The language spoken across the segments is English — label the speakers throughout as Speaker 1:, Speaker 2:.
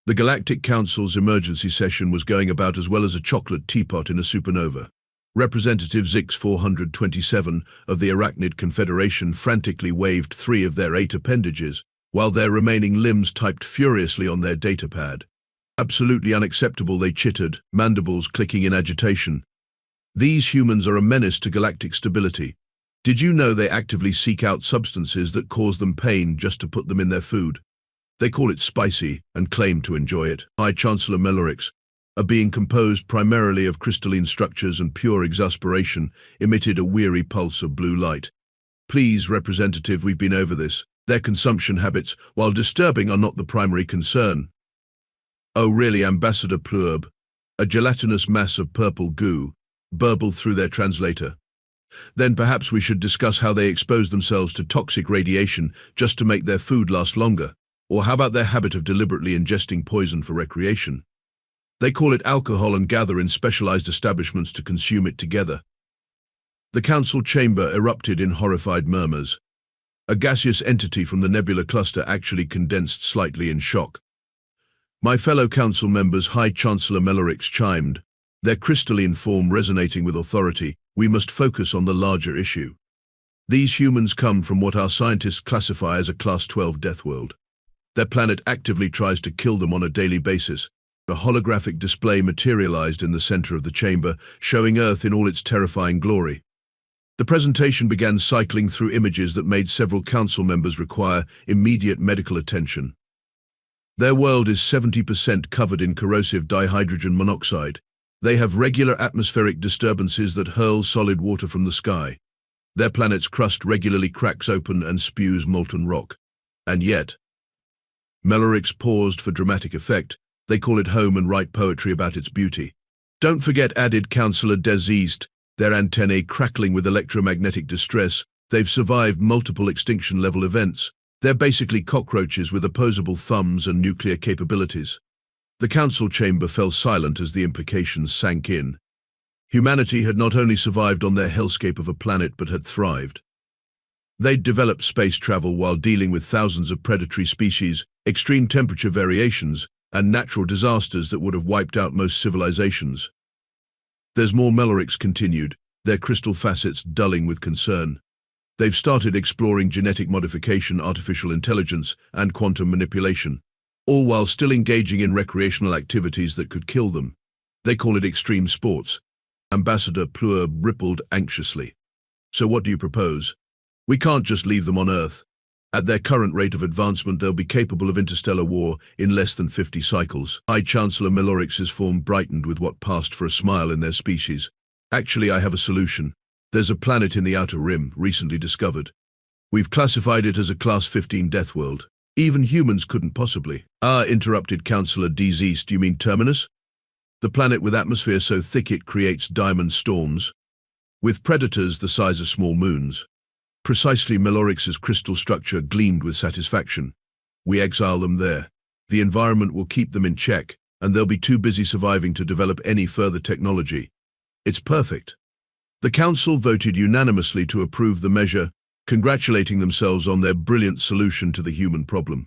Speaker 1: The Galactic Council's emergency session was going about as well as a chocolate teapot in a supernova. Representative Zix 427 of the Arachnid Confederation frantically waved 3 of their 8 appendages, while their remaining limbs typed furiously on their datapad. Absolutely unacceptable, they chittered, mandibles clicking in agitation. These humans are a menace to galactic stability. Did you know they actively seek out substances that cause them pain just to put them in their food? They call it spicy and claim to enjoy it. High Chancellor Melorix, a being composed primarily of crystalline structures and pure exasperation, emitted a weary pulse of blue light. Please, Representative, we've been over this. Their consumption habits, while disturbing, are not the primary concern. Oh really, Ambassador Plurb? A gelatinous mass of purple goo burbled through their translator. Then perhaps we should discuss how they expose themselves to toxic radiation just to make their food last longer. Or how about their habit of deliberately ingesting poison for recreation? They call it alcohol and gather in specialized establishments to consume it together. The council chamber erupted in horrified murmurs. A gaseous entity from the nebula cluster actually condensed slightly in shock. My fellow council members, High Chancellor Melorix chimed, their crystalline form resonating with authority. We must focus on the larger issue. These humans come from what our scientists classify as a Class 12 Deathworld. Their planet actively tries to kill them on a daily basis. A holographic display materialized in the center of the chamber, showing Earth in all its terrifying glory. The presentation began cycling through images that made several council members require immediate medical attention. Their world is 70% covered in corrosive dihydrogen monoxide. They have regular atmospheric disturbances that hurl solid water from the sky. Their planet's crust regularly cracks open and spews molten rock. And yet, Melorix paused for dramatic effect. They call it home and write poetry about its beauty. Don't forget, added Councillor Des East, their antennae crackling with electromagnetic distress. They've survived multiple extinction-level events. They're basically cockroaches with opposable thumbs and nuclear capabilities. The council chamber fell silent as the implications sank in. Humanity had not only survived on their hellscape of a planet but had thrived. They'd developed space travel while dealing with thousands of predatory species, extreme temperature variations, and natural disasters that would have wiped out most civilizations. There's more, Melorix continued, their crystal facets dulling with concern. They've started exploring genetic modification, artificial intelligence, and quantum manipulation, all while still engaging in recreational activities that could kill them. They call it extreme sports. Ambassador Plurb rippled anxiously. So what do you propose? We can't just leave them on Earth. At their current rate of advancement, they'll be capable of interstellar war in less than 50 cycles. High Chancellor Melorix's form brightened with what passed for a smile in their species. Actually, I have a solution. There's a planet in the Outer Rim, recently discovered. We've classified it as a Class 15 Deathworld. Even humans couldn't possibly. Ah, interrupted Councillor Des East, you mean Terminus? The planet with atmosphere so thick it creates diamond storms, with predators the size of small moons. Precisely, Melorix's crystal structure gleamed with satisfaction. We exile them there. The environment will keep them in check, and they'll be too busy surviving to develop any further technology. It's perfect. The council voted unanimously to approve the measure, congratulating themselves on their brilliant solution to the human problem.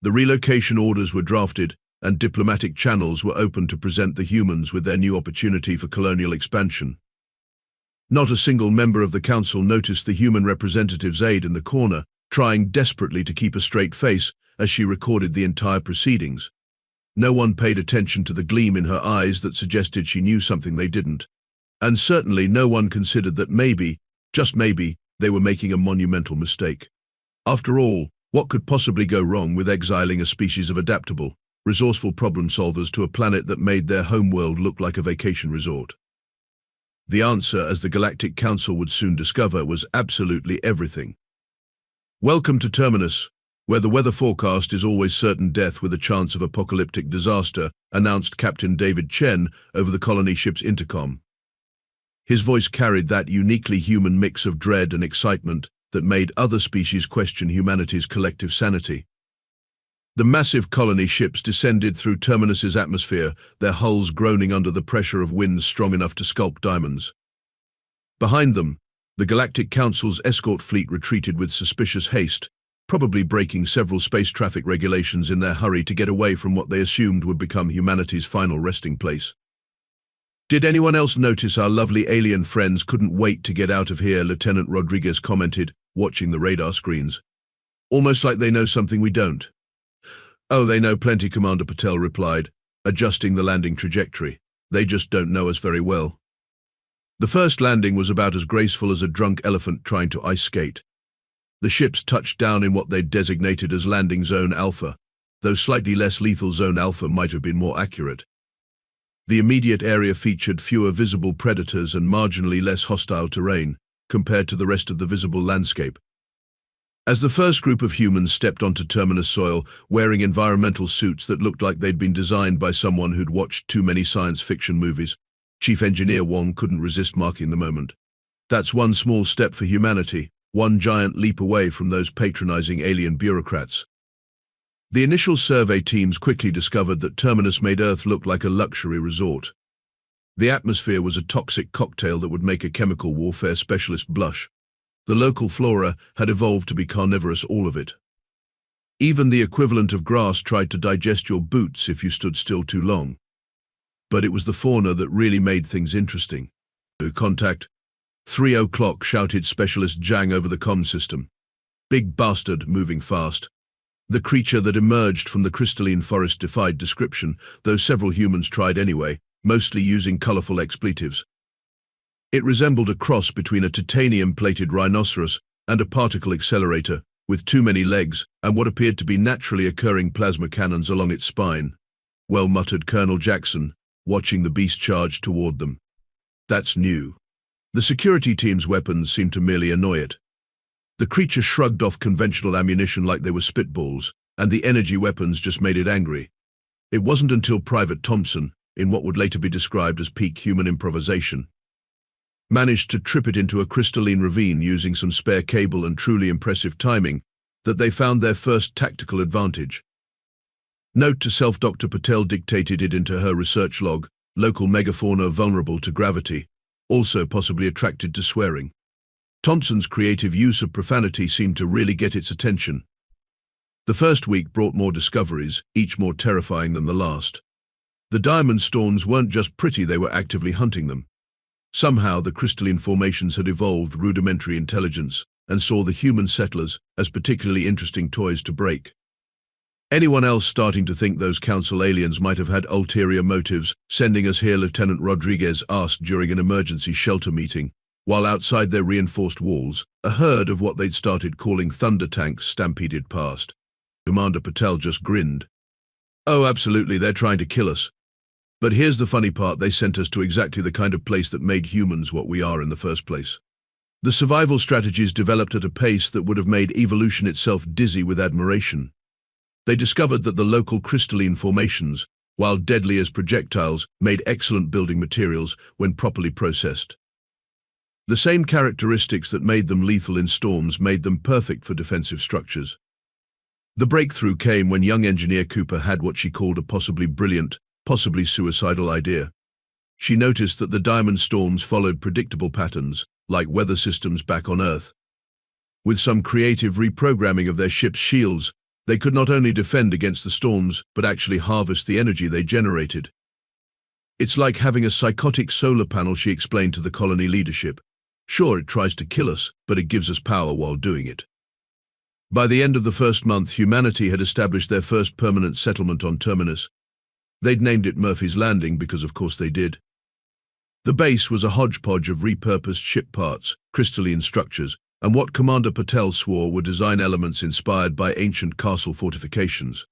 Speaker 1: The relocation orders were drafted, and diplomatic channels were opened to present the humans with their new opportunity for colonial expansion. Not a single member of the council noticed the human representative's aide in the corner, trying desperately to keep a straight face as she recorded the entire proceedings. No one paid attention to the gleam in her eyes that suggested she knew something they didn't. And certainly no one considered that maybe, just maybe, they were making a monumental mistake. After all, what could possibly go wrong with exiling a species of adaptable, resourceful problem solvers to a planet that made their homeworld look like a vacation resort? The answer, as the Galactic Council would soon discover, was absolutely everything. Welcome to Terminus, where the weather forecast is always certain death with a chance of apocalyptic disaster, announced Captain David Chen over the colony ship's intercom. His voice carried that uniquely human mix of dread and excitement that made other species question humanity's collective sanity. The massive colony ships descended through Terminus's atmosphere, their hulls groaning under the pressure of winds strong enough to sculpt diamonds. Behind them, the Galactic Council's escort fleet retreated with suspicious haste, probably breaking several space traffic regulations in their hurry to get away from what they assumed would become humanity's final resting place. "Did anyone else notice our lovely alien friends couldn't wait to get out of here?" Lieutenant Rodriguez commented, watching the radar screens. "Almost like they know something we don't." "Oh, they know plenty," Commander Patel replied, adjusting the landing trajectory. "They just don't know us very well." The first landing was about as graceful as a drunk elephant trying to ice skate. The ships touched down in what they'd designated as Landing Zone Alpha, though slightly less lethal Zone Alpha might have been more accurate. The immediate area featured fewer visible predators and marginally less hostile terrain compared to the rest of the visible landscape. As the first group of humans stepped onto Terminus soil, wearing environmental suits that looked like they'd been designed by someone who'd watched too many science fiction movies, Chief Engineer Wong couldn't resist marking the moment. That's one small step for humanity, one giant leap away from those patronizing alien bureaucrats. The initial survey teams quickly discovered that Terminus made Earth look like a luxury resort. The atmosphere was a toxic cocktail that would make a chemical warfare specialist blush. The local flora had evolved to be carnivorous, all of it. Even the equivalent of grass tried to digest your boots if you stood still too long. But it was the fauna that really made things interesting. "Contact. 3:00, shouted Specialist Zhang over the comm system. "Big bastard, moving fast." The creature that emerged from the crystalline forest defied description, though several humans tried anyway, mostly using colorful expletives. It resembled a cross between a titanium-plated rhinoceros and a particle accelerator, with too many legs and what appeared to be naturally occurring plasma cannons along its spine. "Well," muttered Colonel Jackson, watching the beast charge toward them. "That's new." The security team's weapons seemed to merely annoy it. The creature shrugged off conventional ammunition like they were spitballs, and the energy weapons just made it angry. It wasn't until Private Thompson, in what would later be described as peak human improvisation, managed to trip it into a crystalline ravine using some spare cable and truly impressive timing, that they found their first tactical advantage. Note to self: Dr. Patel dictated it into her research log: local megafauna vulnerable to gravity, also possibly attracted to swearing. Thompson's creative use of profanity seemed to really get its attention. The first week brought more discoveries, each more terrifying than the last. The diamond storms weren't just pretty, they were actively hunting them. Somehow the crystalline formations had evolved rudimentary intelligence and saw the human settlers as particularly interesting toys to break. "Anyone else starting to think those council aliens might have had ulterior motives sending us here?" Lieutenant Rodriguez asked during an emergency shelter meeting, while outside their reinforced walls, a herd of what they'd started calling thunder tanks stampeded past. Commander Patel just grinned. "Oh, absolutely, they're trying to kill us. But here's the funny part: they sent us to exactly the kind of place that made humans what we are in the first place." The survival strategies developed at a pace that would have made evolution itself dizzy with admiration. They discovered that the local crystalline formations, while deadly as projectiles, made excellent building materials when properly processed. The same characteristics that made them lethal in storms made them perfect for defensive structures. The breakthrough came when young engineer Cooper had what she called a possibly brilliant, possibly suicidal idea. She noticed that the diamond storms followed predictable patterns, like weather systems back on Earth. With some creative reprogramming of their ship's shields, they could not only defend against the storms, but actually harvest the energy they generated. "It's like having a psychotic solar panel," she explained to the colony leadership. "Sure, it tries to kill us, but it gives us power while doing it." By the end of the first month, humanity had established their first permanent settlement on Terminus. They'd named it Murphy's Landing because of course they did. The base was a hodgepodge of repurposed ship parts, crystalline structures, and what Commander Patel swore were design elements inspired by ancient castle fortifications.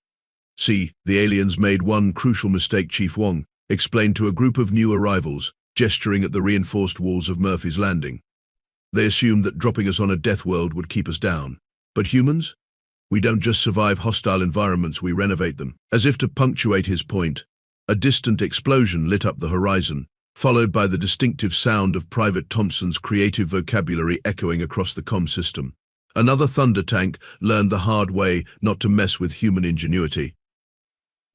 Speaker 1: "See, the aliens made one crucial mistake," Chief Wong explained to a group of new arrivals, gesturing at the reinforced walls of Murphy's Landing. "They assumed that dropping us on a Deathworld would keep us down. But humans? We don't just survive hostile environments, we renovate them." As if to punctuate his point, a distant explosion lit up the horizon, followed by the distinctive sound of Private Thompson's creative vocabulary echoing across the comm system. Another thunder tank learned the hard way not to mess with human ingenuity.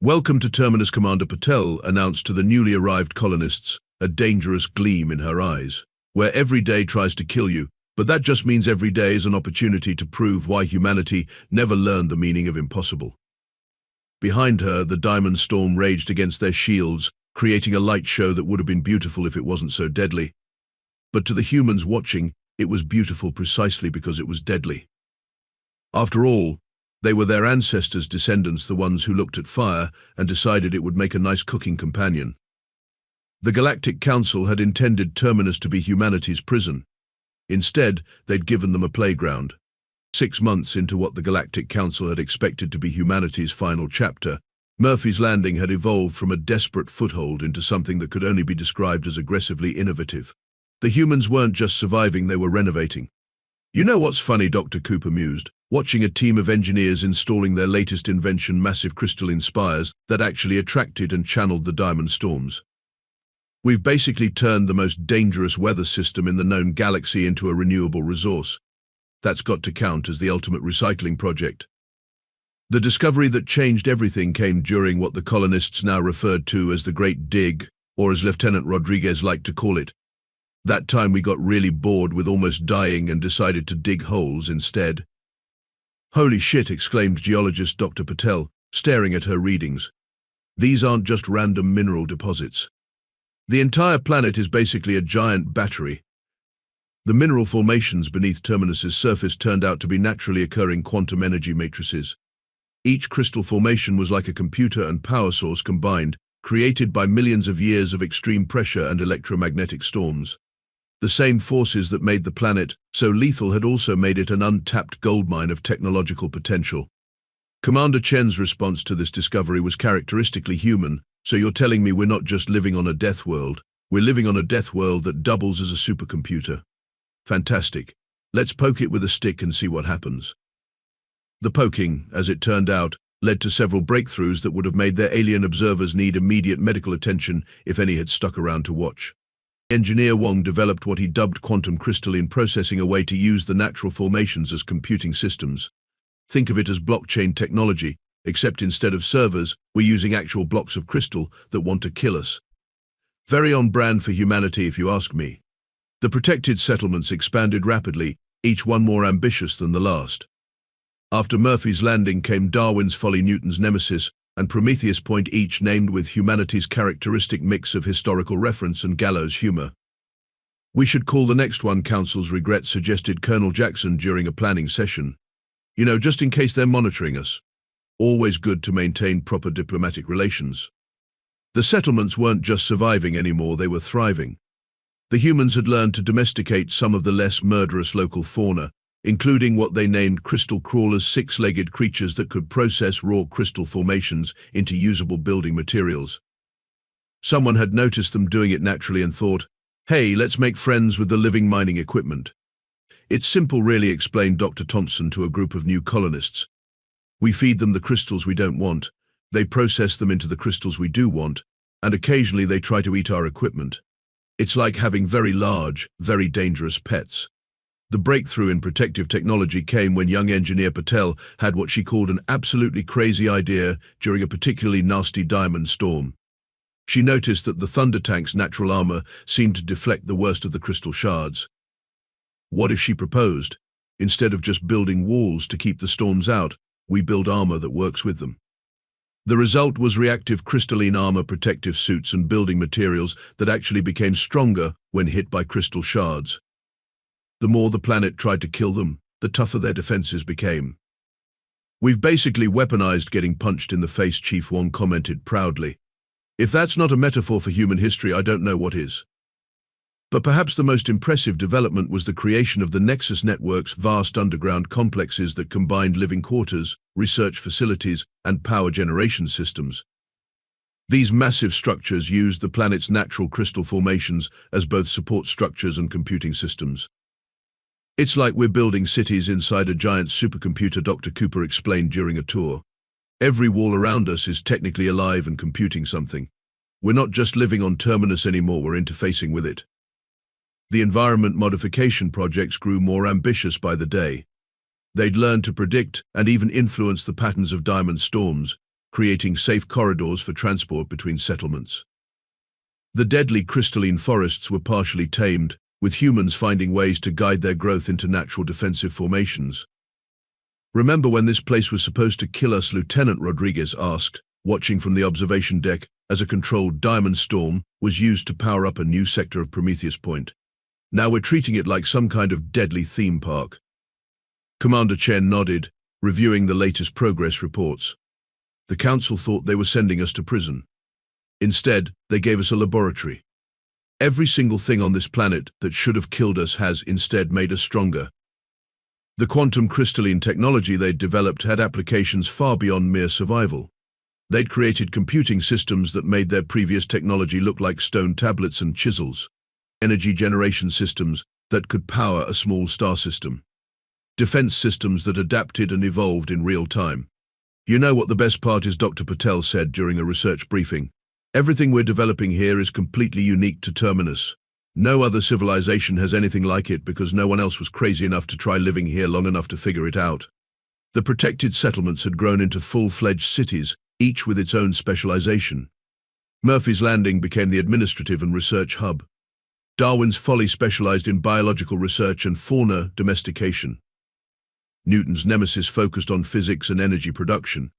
Speaker 1: "Welcome to Terminus," Commander Patel announced to the newly arrived colonists, a dangerous gleam in her eyes. "Where every day tries to kill you, But that just means every day is an opportunity to prove why humanity never learned the meaning of impossible. Behind her, the diamond storm raged against their shields, creating a light show that would have been beautiful if it wasn't so deadly. But to the humans watching, it was beautiful precisely because it was deadly. After all, they were their ancestors' descendants, the ones who looked at fire and decided it would make a nice cooking companion. The Galactic Council had intended Terminus to be humanity's prison. Instead, they'd given them a playground. 6 months into what the Galactic Council had expected to be humanity's final chapter, Murphy's Landing had evolved from a desperate foothold into something that could only be described as aggressively innovative. The humans weren't just surviving, they were renovating. You know what's funny, Dr. Cooper mused, watching a team of engineers installing their latest invention, massive crystalline spires that actually attracted and channeled the diamond storms. We've basically turned the most dangerous weather system in the known galaxy into a renewable resource. That's got to count as the ultimate recycling project. The discovery that changed everything came during what the colonists now referred to as the Great Dig, or as Lieutenant Rodriguez liked to call it. That time we got really bored with almost dying and decided to dig holes instead. Holy shit, exclaimed geologist Dr. Patel, staring at her readings. These aren't just random mineral deposits. The entire planet is basically a giant battery. The mineral formations beneath Terminus's surface turned out to be naturally occurring quantum energy matrices. Each crystal formation was like a computer and power source combined, created by millions of years of extreme pressure and electromagnetic storms. The same forces that made the planet so lethal had also made it an untapped goldmine of technological potential. Commander Chen's response to this discovery was characteristically human. So you're telling me we're not just living on a death world, we're living on a death world that doubles as a supercomputer. Fantastic. Let's poke it with a stick and see what happens. The poking, as it turned out, led to several breakthroughs that would have made their alien observers need immediate medical attention if any had stuck around to watch. Engineer Wong developed what he dubbed quantum crystalline processing, a way to use the natural formations as computing systems. Think of it as blockchain technology, except instead of servers, we're using actual blocks of crystal that want to kill us. Very on brand for humanity, if you ask me. The protected settlements expanded rapidly, each one more ambitious than the last. After Murphy's Landing came Darwin's Folly, Newton's Nemesis, and Prometheus Point, each named with humanity's characteristic mix of historical reference and gallows humor. We should call the next one Council's Regret, suggested Colonel Jackson during a planning session. You know, just in case they're monitoring us. Always good to maintain proper diplomatic relations. The settlements weren't just surviving anymore, they were thriving. The humans had learned to domesticate some of the less murderous local fauna, including what they named crystal crawlers, six-legged creatures that could process raw crystal formations into usable building materials. Someone had noticed them doing it naturally and thought, hey, let's make friends with the living mining equipment. It's simple really, explained Dr. Thompson to a group of new colonists. We feed them the crystals we don't want, they process them into the crystals we do want, and occasionally they try to eat our equipment. It's like having very large, very dangerous pets. The breakthrough in protective technology came when young engineer Patel had what she called an absolutely crazy idea during a particularly nasty diamond storm. She noticed that the Thunder Tank's natural armor seemed to deflect the worst of the crystal shards. What if she proposed, instead of just building walls to keep the storms out, we build armor that works with them? The result was reactive crystalline armor, protective suits and building materials that actually became stronger when hit by crystal shards. The more the planet tried to kill them, the tougher their defenses became. We've basically weaponized getting punched in the face, Chief Wong commented proudly. If that's not a metaphor for human history, I don't know what is. But perhaps the most impressive development was the creation of the Nexus Network's vast underground complexes that combined living quarters, research facilities, and power generation systems. These massive structures used the planet's natural crystal formations as both support structures and computing systems. It's like we're building cities inside a giant supercomputer, Dr. Cooper explained during a tour. Every wall around us is technically alive and computing something. We're not just living on Terminus anymore, we're interfacing with it. The environment modification projects grew more ambitious by the day. They'd learned to predict and even influence the patterns of diamond storms, creating safe corridors for transport between settlements. The deadly crystalline forests were partially tamed, with humans finding ways to guide their growth into natural defensive formations. "Remember when this place was supposed to kill us?" Lieutenant Rodriguez asked, watching from the observation deck as a controlled diamond storm was used to power up a new sector of Prometheus Point. "Now we're treating it like some kind of deadly theme park." Commander Chen nodded, reviewing the latest progress reports. "The Council thought they were sending us to prison. Instead, they gave us a laboratory. Every single thing on this planet that should have killed us has instead made us stronger. The quantum crystalline technology they'd developed had applications far beyond mere survival. They'd created computing systems that made their previous technology look like stone tablets and chisels, energy generation systems that could power a small star system, defense systems that adapted and evolved in real time. You know what the best part is?" Dr. Patel said during a research briefing. "Everything we're developing here is completely unique to Terminus. No other civilization has anything like it because no one else was crazy enough to try living here long enough to figure it out." The protected settlements had grown into full-fledged cities, each with its own specialization. Murphy's Landing became the administrative and research hub. Darwin's Folly specialized in biological research and fauna domestication. Newton's Nemesis focused on physics and energy production.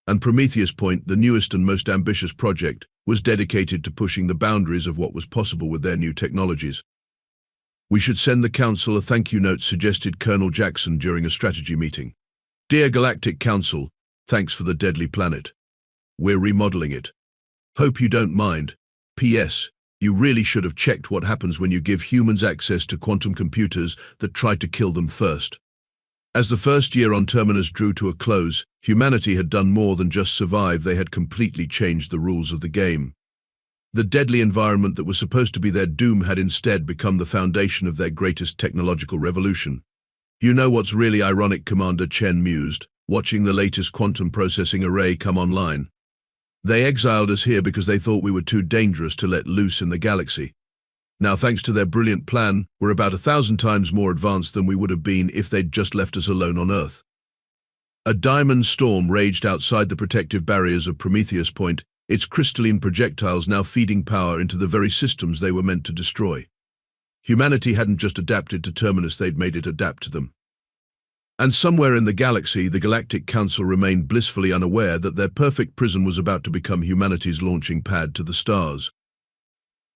Speaker 1: And Prometheus Point, the newest and most ambitious project, was dedicated to pushing the boundaries of what was possible with their new technologies. "We should send the Council a thank you note," suggested Colonel Jackson during a strategy meeting. "Dear Galactic Council, thanks for the deadly planet. We're remodeling it. Hope you don't mind. P.S. You really should have checked what happens when you give humans access to quantum computers that tried to kill them first." As the first year on Terminus drew to a close, humanity had done more than just survive. They had completely changed the rules of the game. The deadly environment that was supposed to be their doom had instead become the foundation of their greatest technological revolution. "You know what's really ironic?" Commander Chen mused, watching the latest quantum processing array come online. "They exiled us here because they thought we were too dangerous to let loose in the galaxy. Now, thanks to their brilliant plan, we're about 1,000 times more advanced than we would have been if they'd just left us alone on Earth." A diamond storm raged outside the protective barriers of Prometheus Point, its crystalline projectiles now feeding power into the very systems they were meant to destroy. Humanity hadn't just adapted to Terminus, they'd made it adapt to them. And somewhere in the galaxy, the Galactic Council remained blissfully unaware that their perfect prison was about to become humanity's launching pad to the stars.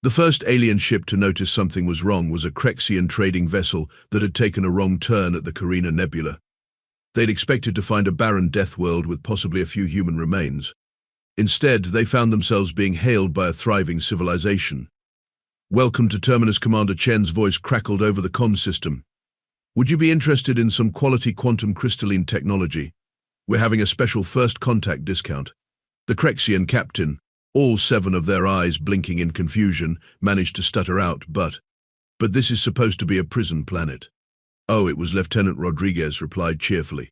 Speaker 1: The first alien ship to notice something was wrong was a Crexian trading vessel that had taken a wrong turn at the Carina Nebula. They'd expected to find a barren Deathworld with possibly a few human remains. Instead, they found themselves being hailed by a thriving civilization. "Welcome to Terminus," Commander Chen's voice crackled over the comm system. "Would you be interested in some quality quantum crystalline technology? We're having a special first contact discount." The Crexian captain, all 7 of their eyes blinking in confusion, managed to stutter out, but this is supposed to be a prison planet." "Oh, it was," Lieutenant Rodriguez replied cheerfully.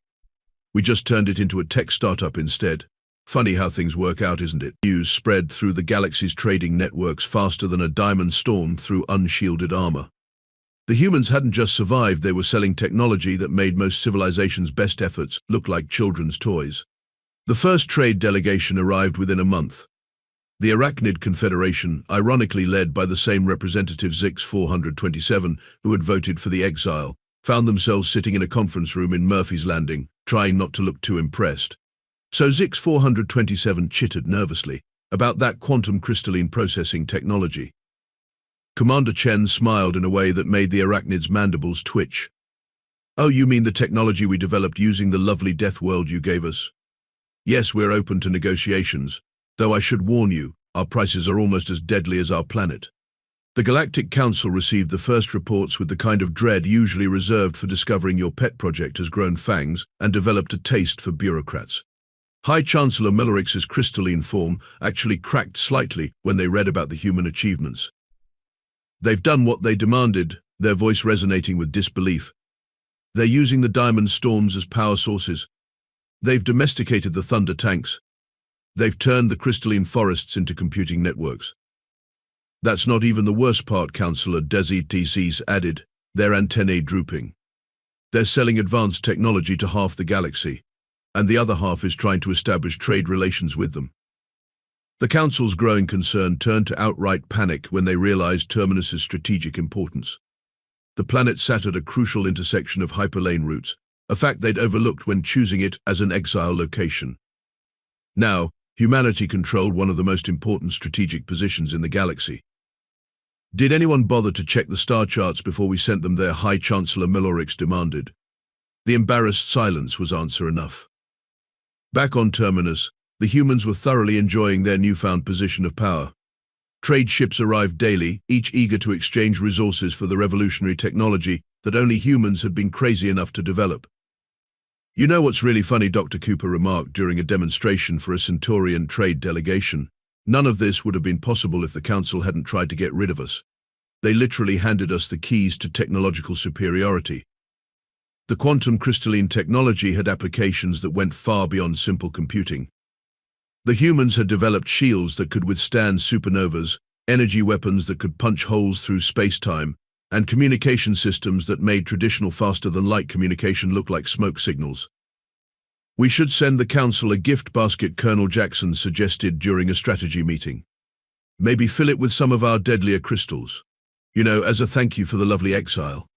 Speaker 1: "We just turned it into a tech startup instead. Funny how things work out, isn't it?" News spread through the galaxy's trading networks faster than a diamond storm through unshielded armor. The humans hadn't just survived, they were selling technology that made most civilizations' best efforts look like children's toys. The first trade delegation arrived within a month. The Arachnid Confederation, ironically led by the same representative Zix-427 who had voted for the exile, found themselves sitting in a conference room in Murphy's Landing, trying not to look too impressed. So Zix-427 chittered nervously about that quantum crystalline processing technology. Commander Chen smiled in a way that made the Arachnid's mandibles twitch. "Oh, you mean the technology we developed using the lovely Deathworld you gave us? Yes, we're open to negotiations. Though I should warn you, our prices are almost as deadly as our planet." The Galactic Council received the first reports with the kind of dread usually reserved for discovering your pet project has grown fangs and developed a taste for bureaucrats. High Chancellor Millerix's crystalline form actually cracked slightly when they read about the human achievements. "They've done what they demanded," their voice resonating with disbelief. "They're using the diamond storms as power sources. They've domesticated the thunder tanks. They've turned the crystalline forests into computing networks." "That's not even the worst part," Councillor Desi added, their antennae drooping. "They're selling advanced technology to half the galaxy, and the other half is trying to establish trade relations with them." The Council's growing concern turned to outright panic when they realized Terminus's strategic importance. The planet sat at a crucial intersection of hyperlane routes, a fact they'd overlooked when choosing it as an exile location. Now, humanity controlled one of the most important strategic positions in the galaxy. Did anyone bother to check the star charts before we sent them there? High Chancellor Milorix demanded. The embarrassed silence was answer enough. Back on Terminus, the humans were thoroughly enjoying their newfound position of power. Trade ships arrived daily, each eager to exchange resources for the revolutionary technology that only humans had been crazy enough to develop. You know what's really funny, Dr. Cooper remarked during a demonstration for a Centaurian trade delegation. None of this would have been possible if the Council hadn't tried to get rid of us. They literally handed us the keys to technological superiority. The quantum crystalline technology had applications that went far beyond simple computing. The humans had developed shields that could withstand supernovas, energy weapons that could punch holes through space-time, and communication systems that made traditional faster-than-light communication look like smoke signals. We should send the Council a gift basket, Colonel Jackson suggested during a strategy meeting. Maybe fill it with some of our deadlier crystals. You know, as a thank you for the lovely exile.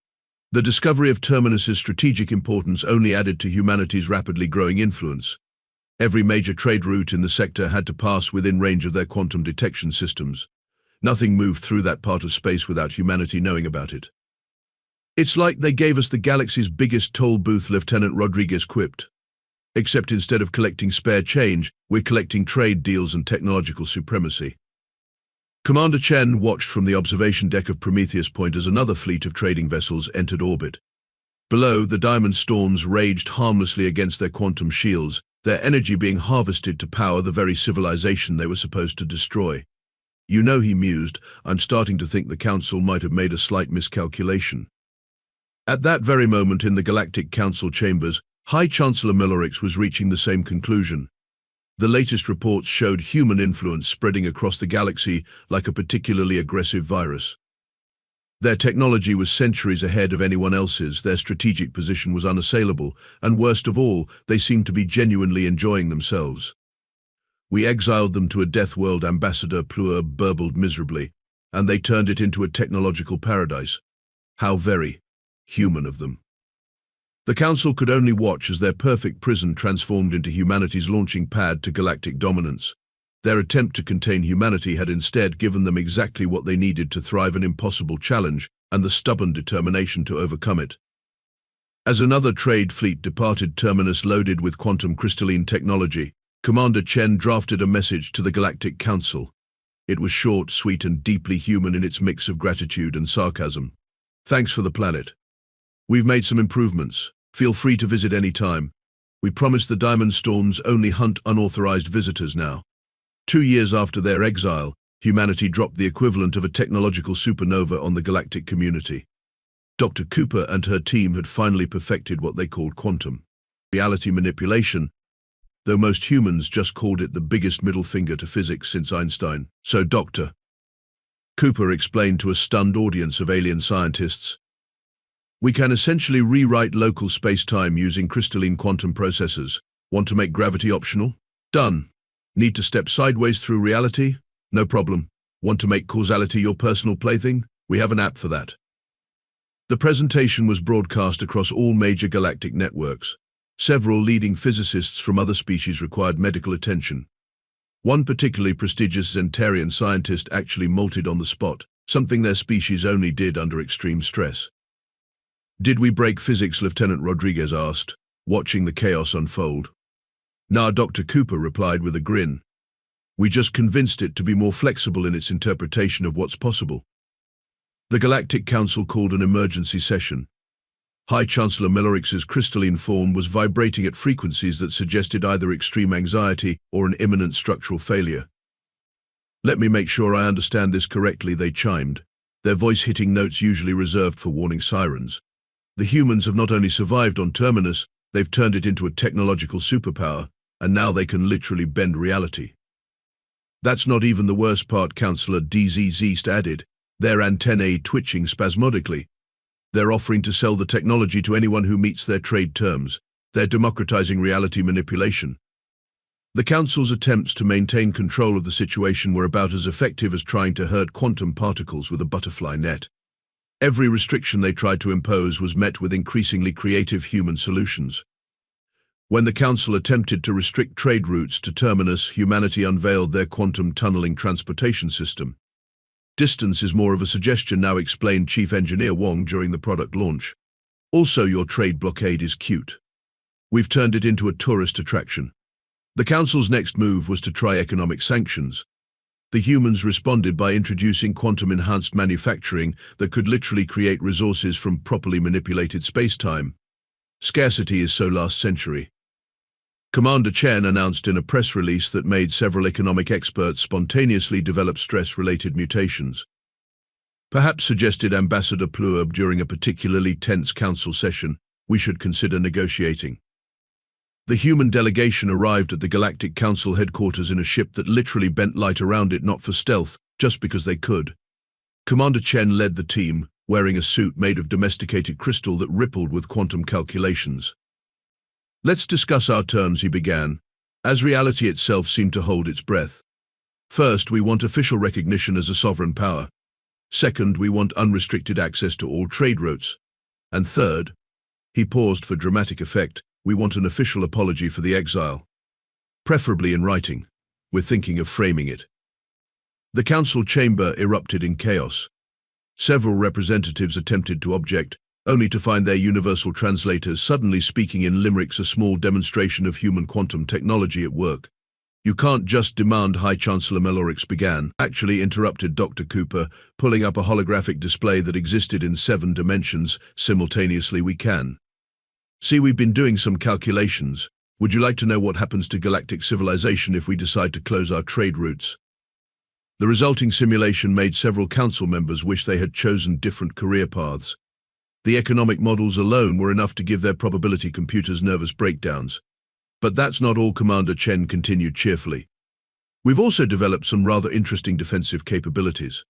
Speaker 1: The discovery of Terminus's strategic importance only added to humanity's rapidly growing influence. Every major trade route in the sector had to pass within range of their quantum detection systems. Nothing moved through that part of space without humanity knowing about it. It's like they gave us the galaxy's biggest toll booth, Lieutenant Rodriguez quipped. Except instead of collecting spare change, we're collecting trade deals and technological supremacy. Commander Chen watched from the observation deck of Prometheus Point as another fleet of trading vessels entered orbit. Below, the diamond storms raged harmlessly against their quantum shields, their energy being harvested to power the very civilization they were supposed to destroy. You know, he mused, I'm starting to think the Council might have made a slight miscalculation. At that very moment in the Galactic Council chambers, High Chancellor Milorix was reaching the same conclusion. The latest reports showed human influence spreading across the galaxy like a particularly aggressive virus. Their technology was centuries ahead of anyone else's, their strategic position was unassailable, and worst of all, they seemed to be genuinely enjoying themselves. We exiled them to a Deathworld, Ambassador Pleur burbled miserably, and they turned it into a technological paradise. How very human of them. The Council could only watch as their perfect prison transformed into humanity's launching pad to galactic dominance. Their attempt to contain humanity had instead given them exactly what they needed to thrive, an impossible challenge and the stubborn determination to overcome it. As another trade fleet departed Terminus loaded with quantum crystalline technology, Commander Chen drafted a message to the Galactic Council. It was short, sweet, and deeply human in its mix of gratitude and sarcasm. Thanks for the planet. We've made some improvements. Feel free to visit any time. We promise the Diamond Storms only hunt unauthorized visitors now. 2 years after their exile, humanity dropped the equivalent of a technological supernova on the galactic community. Dr. Cooper and her team had finally perfected what they called quantum reality manipulation, though most humans just called it the biggest middle finger to physics since Einstein. So Dr. Cooper explained to a stunned audience of alien scientists, we can essentially rewrite local space-time using crystalline quantum processors. Want to make gravity optional? Done. Need to step sideways through reality? No problem. Want to make causality your personal plaything? We have an app for that. The presentation was broadcast across all major galactic networks. Several leading physicists from other species required medical attention. One particularly prestigious Zentarian scientist actually molted on the spot, something their species only did under extreme stress. Did we break physics? Lieutenant Rodriguez asked, watching the chaos unfold. Nah, Dr. Cooper replied with a grin. We just convinced it to be more flexible in its interpretation of what's possible. The Galactic Council called an emergency session. High Chancellor Milorix's crystalline form was vibrating at frequencies that suggested either extreme anxiety or an imminent structural failure. Let me make sure I understand this correctly, they chimed, their voice hitting notes usually reserved for warning sirens. The humans have not only survived on Terminus, they've turned it into a technological superpower, and now they can literally bend reality. That's not even the worst part, Councillor DZZ added, their antennae twitching spasmodically. They're offering to sell the technology to anyone who meets their trade terms. They're democratizing reality manipulation. The Council's attempts to maintain control of the situation were about as effective as trying to herd quantum particles with a butterfly net. Every restriction they tried to impose was met with increasingly creative human solutions. When the Council attempted to restrict trade routes to Terminus, humanity unveiled their quantum tunneling transportation system. Distance is more of a suggestion now, explained Chief Engineer Wong during the product launch. Also, your trade blockade is cute. We've turned it into a tourist attraction. The Council's next move was to try economic sanctions. The humans responded by introducing quantum-enhanced manufacturing that could literally create resources from properly manipulated space-time. Scarcity is so last century. Commander Chen announced in a press release that made several economic experts spontaneously develop stress-related mutations. Perhaps, suggested Ambassador Pluerb during a particularly tense council session, we should consider negotiating. The human delegation arrived at the Galactic Council headquarters in a ship that literally bent light around it, not for stealth, just because they could. Commander Chen led the team, wearing a suit made of domesticated crystal that rippled with quantum calculations. Let's discuss our terms, he began, as reality itself seemed to hold its breath. First, we want official recognition as a sovereign power. Second, we want unrestricted access to all trade routes. And third, he paused for dramatic effect, we want an official apology for the exile. Preferably in writing. We're thinking of framing it. The council chamber erupted in chaos. Several representatives attempted to object, only to find their universal translators suddenly speaking in limericks, a small demonstration of human quantum technology at work. You can't just demand, High Chancellor Melorix began, actually interrupted Dr. Cooper, pulling up a holographic display that existed in 7 dimensions. Simultaneously, we can. See, we've been doing some calculations. Would you like to know what happens to galactic civilization if we decide to close our trade routes? The resulting simulation made several council members wish they had chosen different career paths. The economic models alone were enough to give their probability computers nervous breakdowns. But that's not all, Commander Chen continued cheerfully. We've also developed some rather interesting defensive capabilities.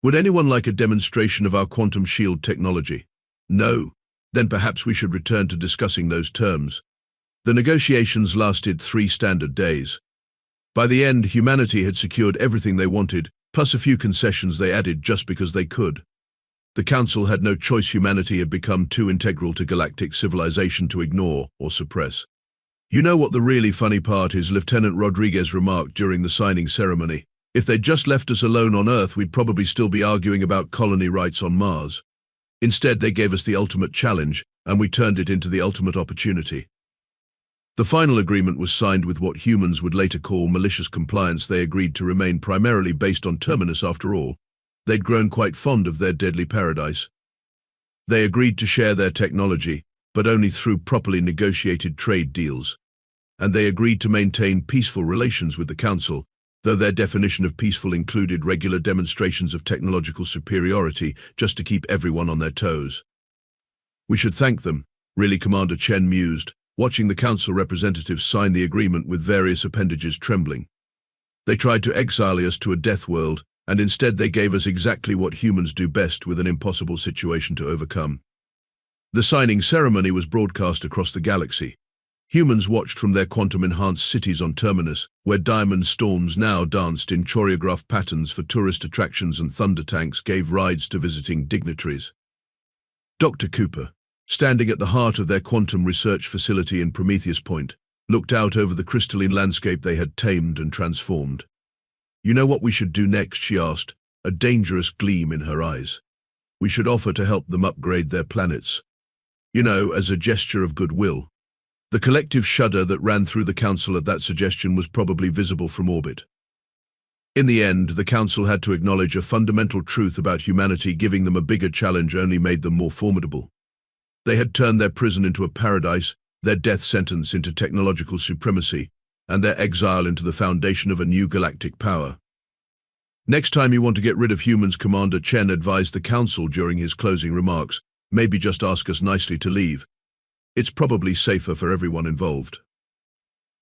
Speaker 1: Would anyone like a demonstration of our quantum shield technology? No? Then perhaps we should return to discussing those terms. The negotiations lasted 3 standard days. By the end, humanity had secured everything they wanted, plus a few concessions they added just because they could. The Council had no choice. Humanity had become too integral to galactic civilization to ignore or suppress. You know what the really funny part is, Lieutenant Rodriguez remarked during the signing ceremony. If they'd just left us alone on Earth, we'd probably still be arguing about colony rights on Mars. Instead, they gave us the ultimate challenge, and we turned it into the ultimate opportunity. The final agreement was signed with what humans would later call malicious compliance. They agreed to remain primarily based on Terminus after all. They'd grown quite fond of their deadly paradise. They agreed to share their technology, but only through properly negotiated trade deals. And they agreed to maintain peaceful relations with the Council, though their definition of peaceful included regular demonstrations of technological superiority just to keep everyone on their toes. We should thank them, really, Commander Chen mused, watching the Council representatives sign the agreement with various appendages trembling. They tried to exile us to a Deathworld, and instead they gave us exactly what humans do best with an impossible situation to overcome. The signing ceremony was broadcast across the galaxy. Humans watched from their quantum-enhanced cities on Terminus, where diamond storms now danced in choreographed patterns for tourist attractions, and thunder tanks gave rides to visiting dignitaries. Dr. Cooper, standing at the heart of their quantum research facility in Prometheus Point, looked out over the crystalline landscape they had tamed and transformed. You know what we should do next, she asked, a dangerous gleam in her eyes. We should offer to help them upgrade their planets. You know, as a gesture of goodwill. The collective shudder that ran through the Council at that suggestion was probably visible from orbit. In the end, the Council had to acknowledge a fundamental truth about humanity. Giving them a bigger challenge only made them more formidable. They had turned their prison into a paradise, their death sentence into technological supremacy, and their exile into the foundation of a new galactic power. Next time you want to get rid of humans, Commander Chen advised the Council during his closing remarks, maybe just ask us nicely to leave. It's probably safer for everyone involved.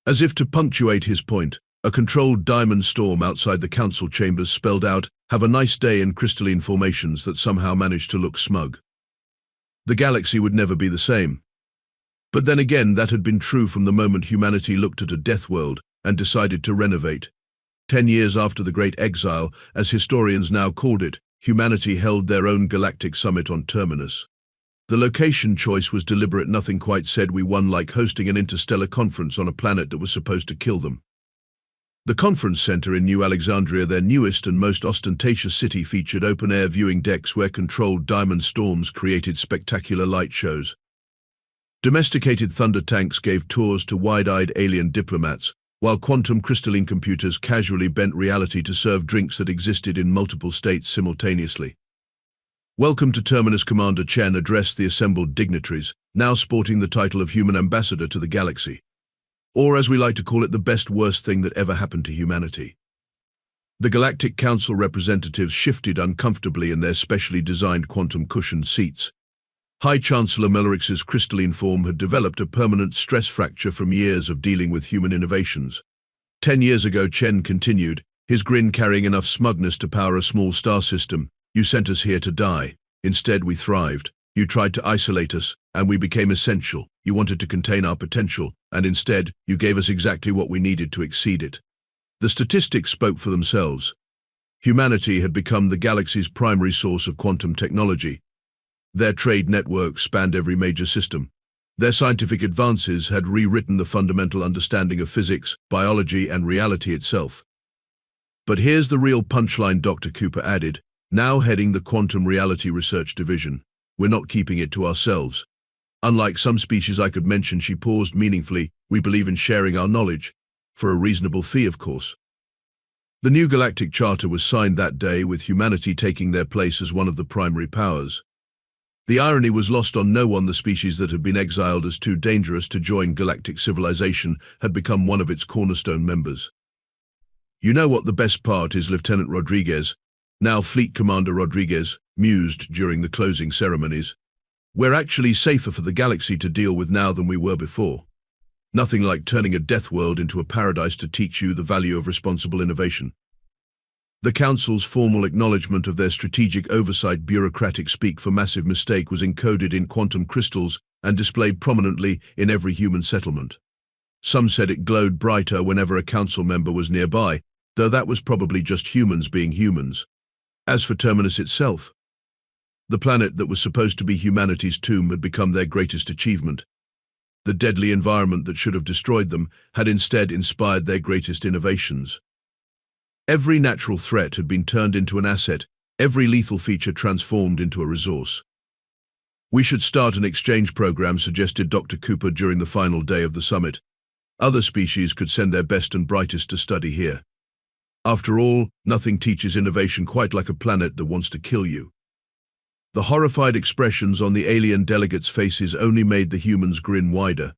Speaker 1: As if to punctuate his point, a controlled diamond storm outside the council chambers spelled out, "Have a nice day," in crystalline formations that somehow managed to look smug. The galaxy would never be the same. But then again, that had been true from the moment humanity looked at a Deathworld, and decided to renovate. 10 years after the Great Exile, as historians now called it, humanity held their own galactic summit on Terminus. The location choice was deliberate. Nothing quite said we won, like hosting an interstellar conference on a planet that was supposed to kill them. The conference center in New Alexandria, their newest and most ostentatious city, featured open-air viewing decks where controlled diamond storms created spectacular light shows. Domesticated thunder tanks gave tours to wide-eyed alien diplomats, while quantum crystalline computers casually bent reality to serve drinks that existed in multiple states simultaneously. Welcome to Terminus. Commander Chen addressed the assembled dignitaries, now sporting the title of Human Ambassador to the Galaxy. Or, as we like to call it, the best-worst thing that ever happened to humanity. The Galactic Council representatives shifted uncomfortably in their specially designed quantum-cushioned seats. High Chancellor Melorix's crystalline form had developed a permanent stress fracture from years of dealing with human innovations. 10 years ago, Chen continued, his grin carrying enough smugness to power a small star system. You sent us here to die. Instead, we thrived. You tried to isolate us, and we became essential. You wanted to contain our potential, and instead, you gave us exactly what we needed to exceed it. The statistics spoke for themselves. Humanity had become the galaxy's primary source of quantum technology. Their trade network spanned every major system. Their scientific advances had rewritten the fundamental understanding of physics, biology, and reality itself. But here's the real punchline, Dr. Cooper added, now heading the Quantum Reality Research Division. We're not keeping it to ourselves. Unlike some species I could mention, she paused meaningfully, we believe in sharing our knowledge. For a reasonable fee, of course. The new Galactic Charter was signed that day, with humanity taking their place as one of the primary powers. The irony was lost on no one. The species that had been exiled as too dangerous to join galactic civilization had become one of its cornerstone members. You know what the best part is, Lieutenant Rodriguez, now Fleet Commander Rodriguez, mused during the closing ceremonies. We're actually safer for the galaxy to deal with now than we were before. Nothing like turning a Deathworld into a paradise to teach you the value of responsible innovation. The Council's formal acknowledgement of their strategic oversight bureaucratic speak for massive mistake was encoded in quantum crystals and displayed prominently in every human settlement. Some said it glowed brighter whenever a council member was nearby, though that was probably just humans being humans. As for Terminus itself, the planet that was supposed to be humanity's tomb had become their greatest achievement. The deadly environment that should have destroyed them had instead inspired their greatest innovations. Every natural threat had been turned into an asset, every lethal feature transformed into a resource. We should start an exchange program, suggested Dr. Cooper during the final day of the summit. Other species could send their best and brightest to study here. After all, nothing teaches innovation quite like a planet that wants to kill you. The horrified expressions on the alien delegates' faces only made the humans grin wider.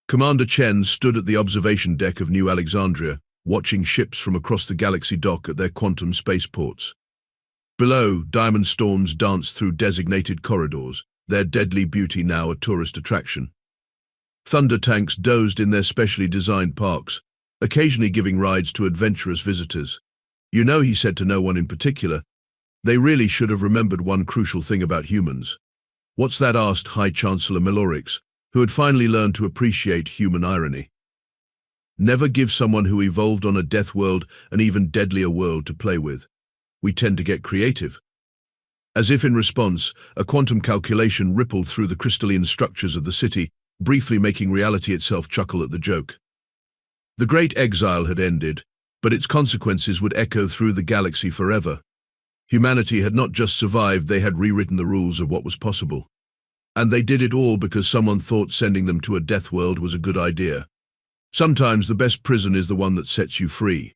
Speaker 1: Commander Chen stood at the observation deck of New Alexandria, watching ships from across the galaxy dock at their quantum spaceports. Below, diamond storms danced through designated corridors, their deadly beauty now a tourist attraction. Thunder tanks dozed in their specially designed parks, occasionally giving rides to adventurous visitors. You know, he said to no one in particular, they really should have remembered one crucial thing about humans. What's that? Asked High Chancellor Melorix, who had finally learned to appreciate human irony. Never give someone who evolved on a Deathworld an even deadlier world to play with. We tend to get creative. As if in response, a quantum calculation rippled through the crystalline structures of the city, briefly making reality itself chuckle at the joke. The Great Exile had ended, but its consequences would echo through the galaxy forever. Humanity had not just survived, they had rewritten the rules of what was possible. And they did it all because someone thought sending them to a Deathworld was a good idea. Sometimes the best prison is the one that sets you free.